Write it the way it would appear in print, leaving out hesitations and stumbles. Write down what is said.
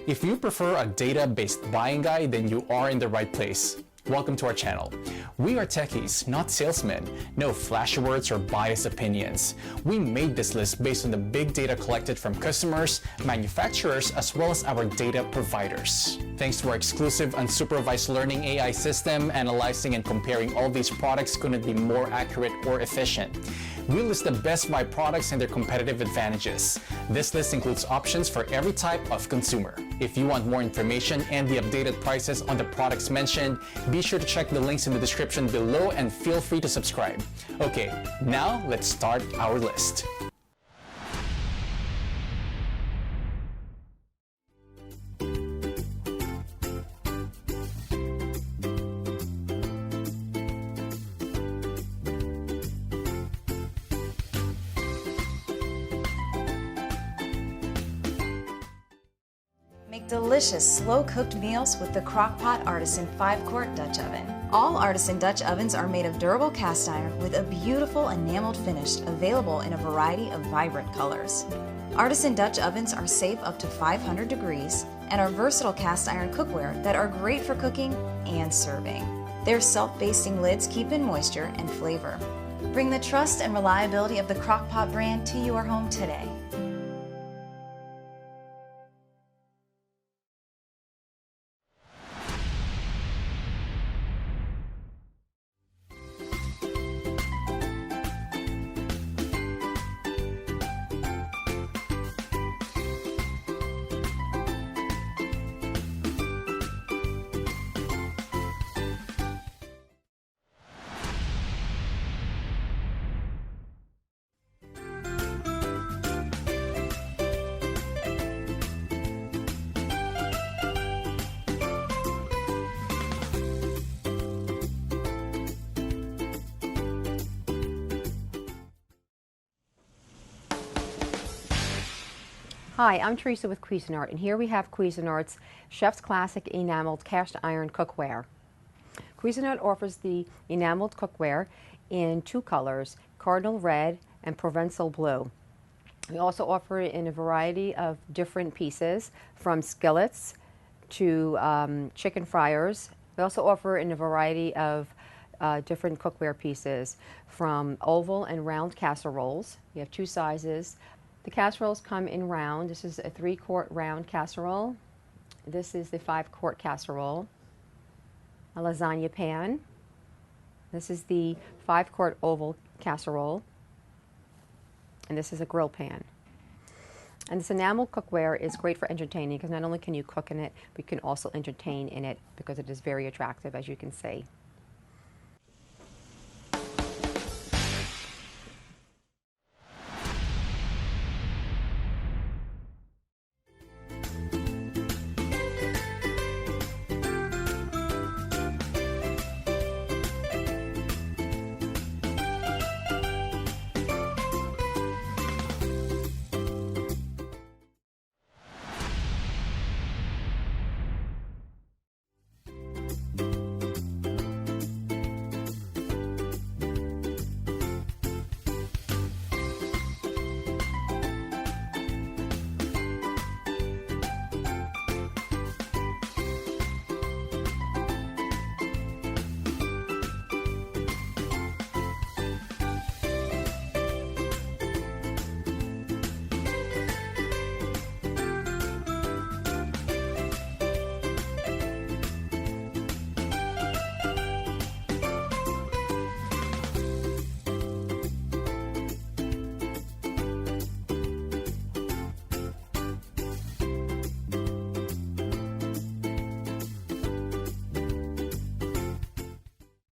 If you prefer a data-based buying guide, then you are in the right place. Welcome to our channel. We are techies, not salesmen. No flashy words or biased opinions. We made this list based on the big data collected from customers, manufacturers, as well as our data providers. Thanks to our exclusive unsupervised learning AI system, analyzing and comparing all these products couldn't be more accurate or efficient. We list the best buy products and their competitive advantages. This list includes options for every type of consumer. If you want more information and the updated prices on the products mentioned, be sure to check the links in the description below and feel free to subscribe. Okay, now let's start our list. Make delicious, slow-cooked meals with the Crock-Pot Artisan 5-quart Dutch oven. All Artisan Dutch ovens are made of durable cast iron with a beautiful enameled finish available in a variety of vibrant colors. Artisan Dutch ovens are safe up to 500 degrees and are versatile cast iron cookware that are great for cooking and serving. Their self-basting lids keep in moisture and flavor. Bring the trust and reliability of the Crock-Pot brand to your home today. Hi, I'm Teresa with Cuisinart, and here we have Cuisinart's Chef's Classic Enameled Cast Iron Cookware. Cuisinart offers the enameled cookware in two colors, Cardinal Red and Provençal Blue. We also offer it in a variety of different pieces, from skillets to chicken fryers. We also offer it in a variety of different cookware pieces, from oval and round casseroles. We have two sizes. The casseroles come in round. This is a 3-quart round casserole. This is the 5-quart casserole. A lasagna pan. This is the 5-quart oval casserole. And this is a grill pan. And this enamel cookware is great for entertaining because not only can you cook in it, but you can also entertain in it because it is very attractive, as you can see.